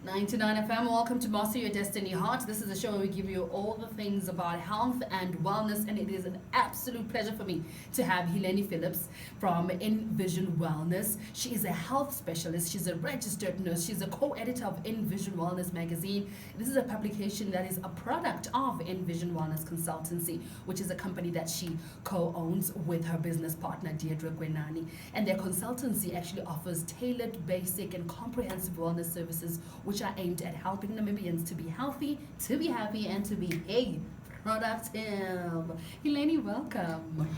99 FM, welcome to Master Your Destiny Heart. This is a show where we give you all the things about health and wellness, and it is an absolute pleasure for me to have Hileni Phillips from InVision Wellness. She is a health specialist, she's a registered nurse, she's a co-editor of InVision Wellness magazine. This is a publication that is a product of InVision Wellness Consultancy, which is a company that she co-owns with her business partner, Deirdre Gwenani. And their consultancy actually offers tailored, basic, and comprehensive wellness services which are aimed at helping Namibians to be healthy, to be happy, and to be productive. Hileni, welcome.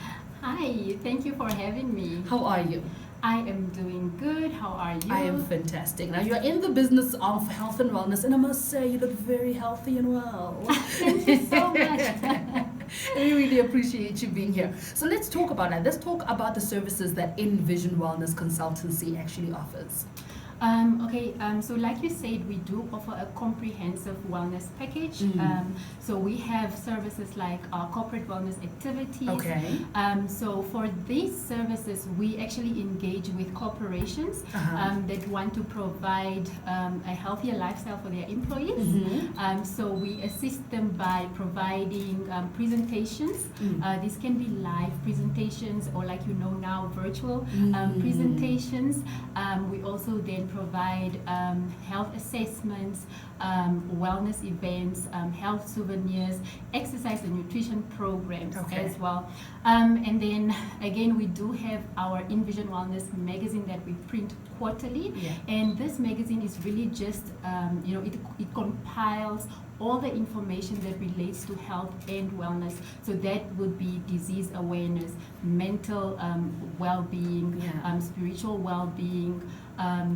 Hi, thank you for having me. How are you? I am doing good. How are you? I am fantastic. Now, you're in the business of health and wellness, and I must say, you look very healthy and well. Thank you so much. I really appreciate you being here. So let's talk about that. Let's talk about the services that InVision Wellness Consultancy actually offers. So like you said, we do offer a comprehensive wellness package. So we have services like corporate wellness activities. Okay. So for these services, we actually engage with corporations that want to provide a healthier lifestyle for their employees. So we assist them by providing presentations. These can be live presentations or, like you know now, virtual presentations. We also then provide health assessments, wellness events, health souvenirs, exercise and nutrition programs as well. And then again, we do have our InVision Wellness magazine that we print quarterly. And this magazine is really just, it compiles all the information that relates to health and wellness. So that would be disease awareness, mental well-being, spiritual well-being.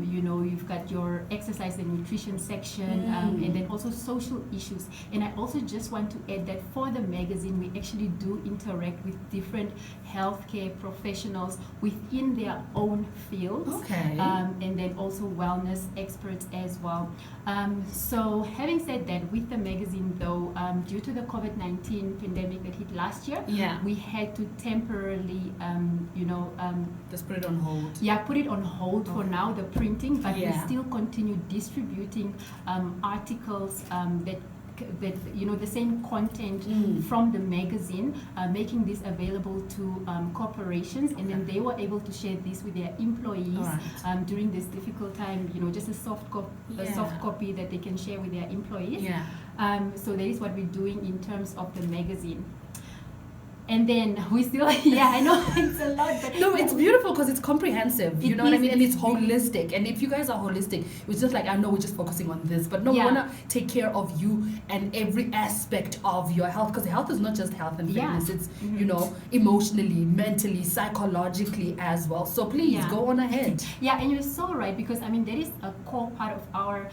You've got your exercise and nutrition section, and then also social issues. And I also just want to add that for the magazine, we actually do interact with different healthcare professionals within their own fields, and then also wellness experts as well. So having said that, with the magazine though, due to the COVID-19 pandemic that hit last year, we had to temporarily, just put it on hold. Put it on hold for now, the printing, but we still continue distributing articles that the same content from the magazine, making this available to corporations, and then they were able to share this with their employees during this difficult time. Just a soft copy that they can share with their employees. So that is what we're doing in terms of the magazine. And then we still, I know it's a lot, but no, it's beautiful because it's comprehensive. You know what I mean? And it's holistic. And if you guys are holistic, it's just like, I know we're just focusing on this, but no, we want to take care of you and every aspect of your health, because health is not just health and fitness. It's, emotionally, mentally, psychologically as well. So please go on ahead. And you're so right, because that is a core part of our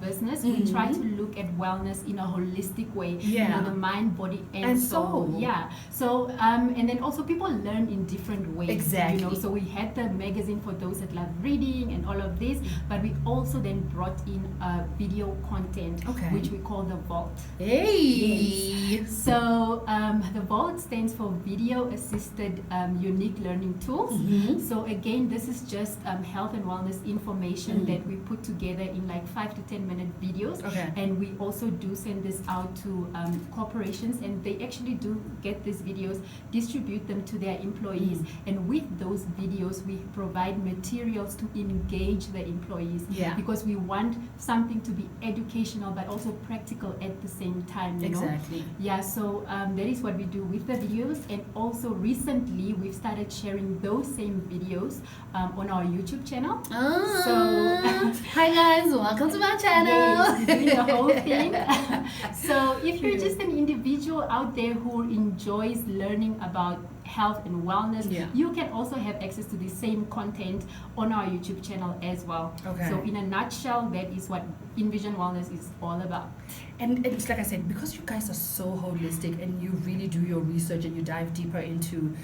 business. We try to look at wellness in a holistic way. The mind, body, and soul. So and then also people learn in different ways. Exactly. So we had the magazine for those that love reading and all of this, but we also then brought in video content, which we call the Vault. So the Vault stands for Video Assisted Unique Learning Tools. So again, this is just health and wellness information that we put together in like 5 to 10 minute videos. And we also do send this out to corporations, and they actually do get these videos, distribute them to their employees, and with those videos we provide materials to engage the employees, because we want something to be educational but also practical at the same time. So that is what we do with the videos. And also recently we've started sharing those same videos on our YouTube channel. Hi guys, welcome to my channel. Doing the whole thing. So if you're just an individual out there who enjoys learning about health and wellness, you can also have access to the same content on our YouTube channel as well. So in a nutshell, that is what InVision Wellness is all about. And it's like I said, because you guys are so holistic and you really do your research and you dive deeper into,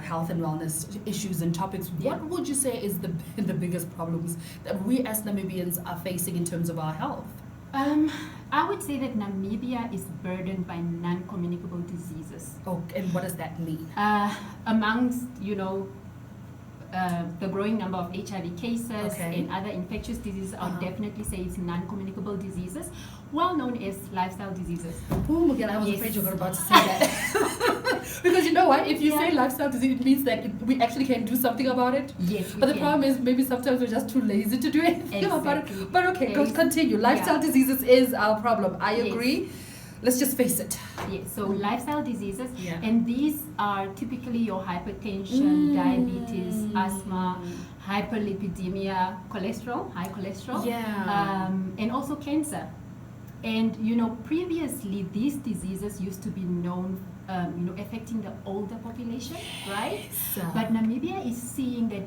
health and wellness issues and topics, what would you say is the biggest problems that we as Namibians are facing in terms of our health? I would say that Namibia is burdened by non-communicable diseases. And what does that mean? Amongst, the growing number of HIV cases Okay. and other infectious diseases, I would Uh-huh. definitely say it's non-communicable diseases, well known as lifestyle diseases. Oh, again, I was Yes. afraid you were about to say that. Because you know what? If you Yeah. say lifestyle disease, it means that we actually can do something about it. Yes, we But the can. problem is maybe sometimes we're just too lazy to do anything about it. Exactly. But okay, Yes. continue. Lifestyle Yeah. diseases is our problem. I Yes. agree. Let's just face it. Yes, so lifestyle diseases, Yeah. and these are typically your hypertension, diabetes, asthma, hyperlipidemia, cholesterol, high cholesterol, Yeah. and also cancer. And previously these diseases used to be known, affecting the older population, right? But Namibia is seeing that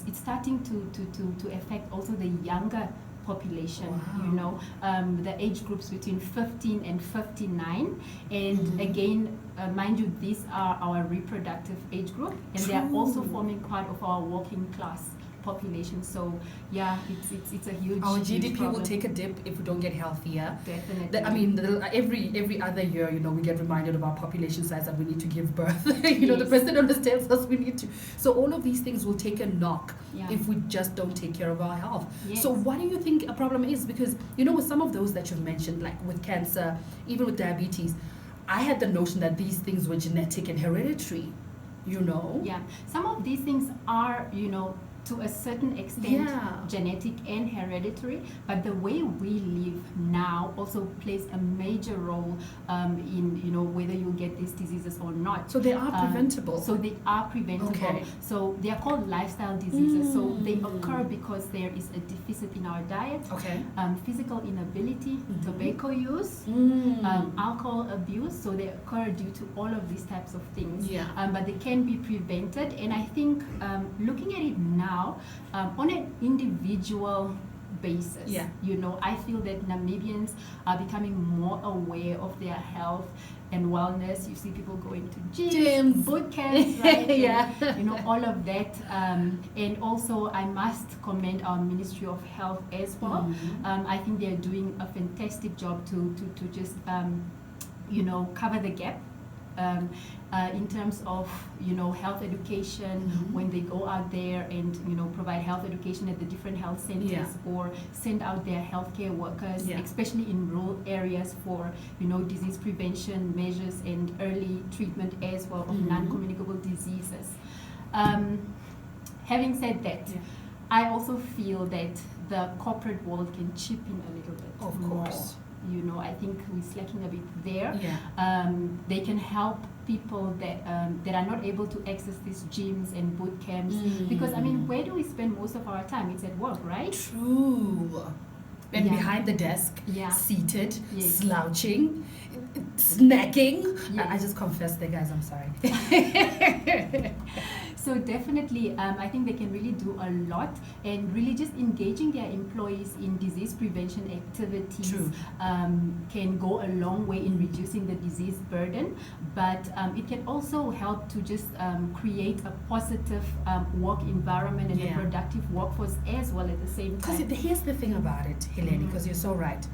it's starting to affect also the younger population. Wow. The age groups between 15 and 59, and again, mind you, these are our reproductive age group, and they are also True. forming part of our working class population. So yeah, it's a huge Our huge GDP will problem. take a dip if we don't get healthier. Definitely. I mean, every other year, we get reminded of our population size that we need to give birth. The Yes. president understands us. We need to. So all of these things will take a knock Yeah. if we just don't take care of our health. Yes. So what do you think a problem is? Because with some of those that you've mentioned, like with cancer, even with diabetes, I had the notion that these things were genetic and hereditary. Yeah, some of these things are, to a certain extent, Yeah. genetic and hereditary, but the way we live now also plays a major role in, whether you get these diseases or not. So they are preventable. So they are preventable. Okay. So they are called lifestyle diseases. So they occur because there is a deficit in our diet, Okay. physical inability, tobacco use, alcohol abuse. So they occur due to all of these types of things. Yeah. But they can be prevented. And I think looking at it now, on an individual basis, Yeah. I feel that Namibians are becoming more aware of their health and wellness. You see people going to gyms, boot camps, right? Yeah. And, all of that. And also, I must commend our Ministry of Health as well. I think they're doing a fantastic job to just cover the gap. In terms of health education, when they go out there and provide health education at the different health centers, Yeah. or send out their healthcare workers, Yeah. especially in rural areas, for disease prevention measures and early treatment as well of non-communicable diseases. Having said that, Yeah. I also feel that the corporate world can chip in a little bit Of more. course. I think we're slacking a bit there. Yeah. They can help people that are not able to access these gyms and boot camps, because where do we spend most of our time? It's at work, right? True. And Yeah. behind the desk, Yeah. seated, Yes. slouching, snacking. Yes. I just confessed there, guys. I'm sorry. So definitely, I think they can really do a lot, and really just engaging their employees in disease prevention activities True. Can go a long way in reducing the disease burden. But it can also help to just create a positive work environment and Yeah. a productive workforce as well at the same Because time. here's the thing about it, Hileni, because you're so right.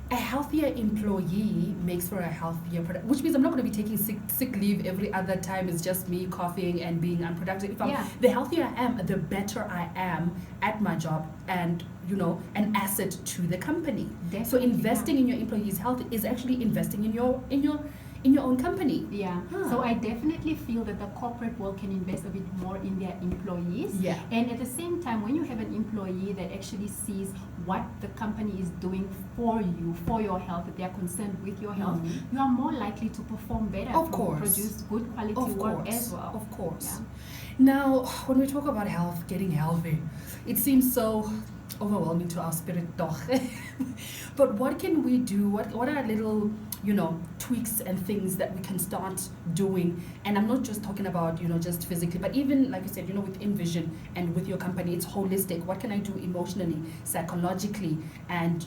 A healthier employee makes for a healthier product, which means I'm not going to be taking sick leave every other time. It's just me coughing and being unproductive. The healthier I am, the better I am at my job, and an asset to the company. So Definitely, investing in your employees' health is actually investing in your own company. Yeah. Huh. So I definitely feel that the corporate world can invest a bit more in their employees. Yeah. And at the same time, when you have an employee that actually sees what the company is doing for you, for your health, that they are concerned with your health, you are more likely to perform better, Of course. produce good quality work as well. Of course. Yeah. Now, when we talk about health, getting healthy, it seems so overwhelming to our spirit, doch. But what can we do? What are little, tweaks and things that we can start doing? And I'm not just talking about, just physically, but even, like you said, with InVision and with your company, it's holistic. What can I do emotionally, psychologically, and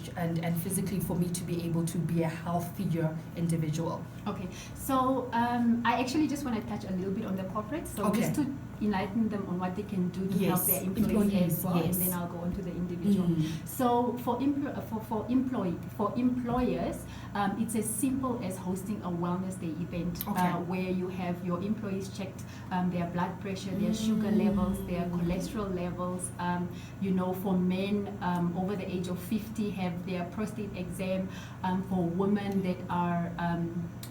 physically for me to be able to be a healthier individual? Okay, so I actually just want to touch a little bit on the corporate, so just to enlighten them on what they can do to help their employees as well, yes. and then I'll go on to the individual. So for for employers, it's as simple as hosting a wellness day event where you have your employees checked their blood pressure, their sugar levels, their cholesterol levels. You know, for men over the age of 50 have their prostate exam. For women that are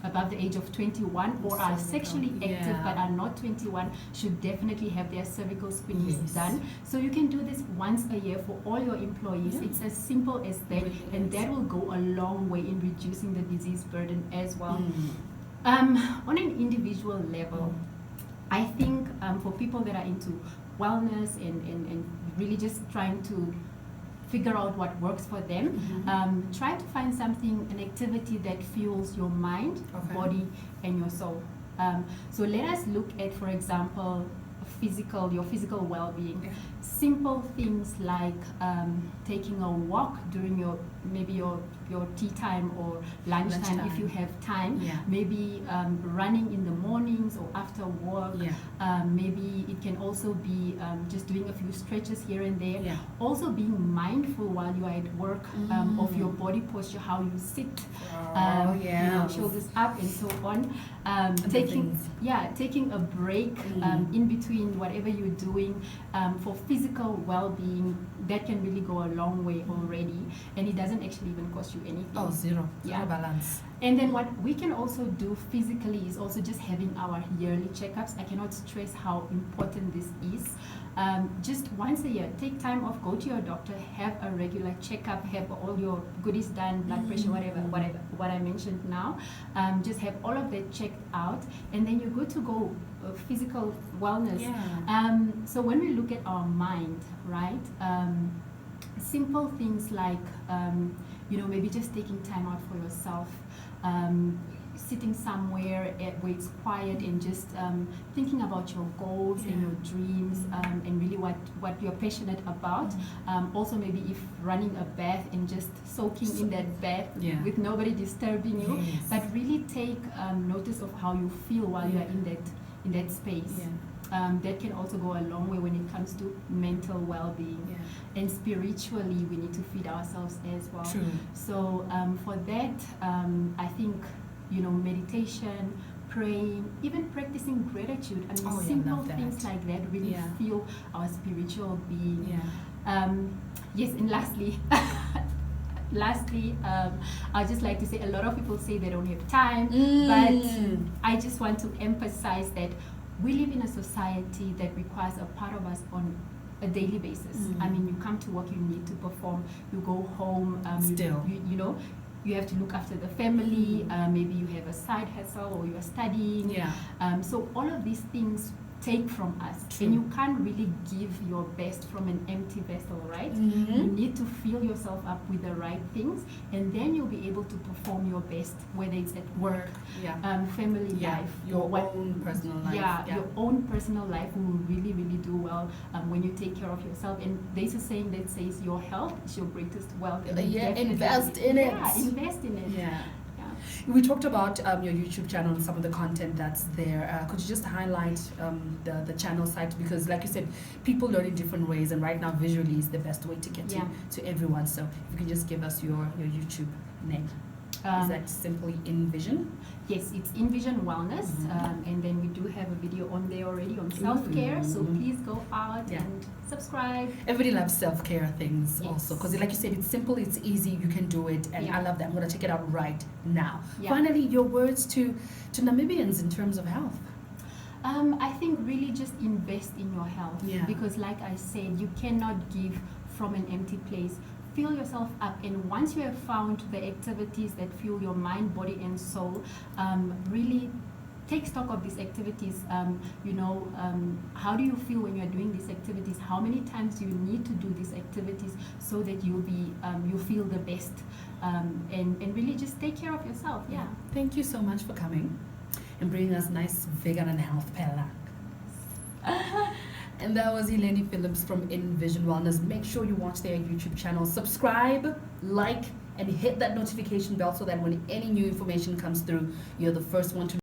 above the age of 21 or are sexually active but are not 21 should definitely have their cervical screenings done. So you can do this once a year for all your employees. It's as simple as that, and that will go a long way in reducing the disease burden as well. On an individual level, I think for people that are into wellness and really just trying to figure out what works for them, try to find something, an activity that fuels your mind, body, and your soul. So let us look at, for example, your physical well-being. Simple things like taking a walk during your tea time or lunchtime if you have time. Maybe running in the mornings or after work. Maybe it can also be just doing a few stretches here and there. Also being mindful while you are at work of your body posture, how you sit, you know, shoulders up and so on. Taking a break in between whatever you're doing for physical well-being, that can really go a long way already, and it doesn't actually even cost you anything. Zero balance. And then what we can also do physically is also just having our yearly checkups. I cannot stress how important this is. Just once a year, take time off, go to your doctor, have a regular checkup, have all your goodies done, blood pressure, whatever what I mentioned now. Just have all of that checked out, and then you're good to go. Physical wellness. So when we look at our mind, right? Simple things like you know, maybe just taking time out for yourself, sitting somewhere where it's quiet and just thinking about your goals and your dreams, and really what you're passionate about. Also maybe if running a bath and just soaking in that bath with nobody disturbing you, but really take notice of how you feel while you're in that space. That can also go a long way when it comes to mental well-being. And spiritually, we need to feed ourselves as well. So for that, I think, you know, meditation, praying, even practicing gratitude. I mean, simple things like that really fuel our spiritual being. Yes, and lastly, I'd just like to say, a lot of people say they don't have time, but I just want to emphasize that we live in a society that requires a part of us on a daily basis. I mean, you come to work, you need to perform, you go home, you know, you have to look after the family, maybe you have a side hustle or you're studying. So all of these things take from us, and you can't really give your best from an empty vessel, right? You need to fill yourself up with the right things, and then you'll be able to perform your best, whether it's at work, family life, your own personal life. Your own personal life will really, really do well when you take care of yourself. And there's a saying that says your health is your greatest wealth. Invest in it. Invest in it. We talked about your YouTube channel and some of the content that's there. Could you just highlight the channel site? Because like you said, people learn in different ways, and right now visually is the best way to get to everyone. So if you can just give us your YouTube name. Is that simply InVision? Yes, it's InVision Wellness, and then we do have a video on there already on self-care, so please go out and subscribe. Everybody loves self-care things also, because like you said, it's simple, it's easy, you can do it, and I love that. I'm going to check it out right now. Finally, your words to Namibians in terms of health. I think really just invest in your health, because like I said, you cannot give from an empty place. Fill yourself up, and once you have found the activities that fuel your mind, body, and soul, really take stock of these activities. You know, how do you feel when you're doing these activities? How many times do you need to do these activities so that you'll be you feel the best, and really just take care of yourself. Thank you so much for coming and bringing us nice vegan and health pella. And that was Hileni Phillips from InVision Wellness. Make sure you watch their YouTube channel, subscribe, like, and hit that notification bell so that when any new information comes through, you're the first one to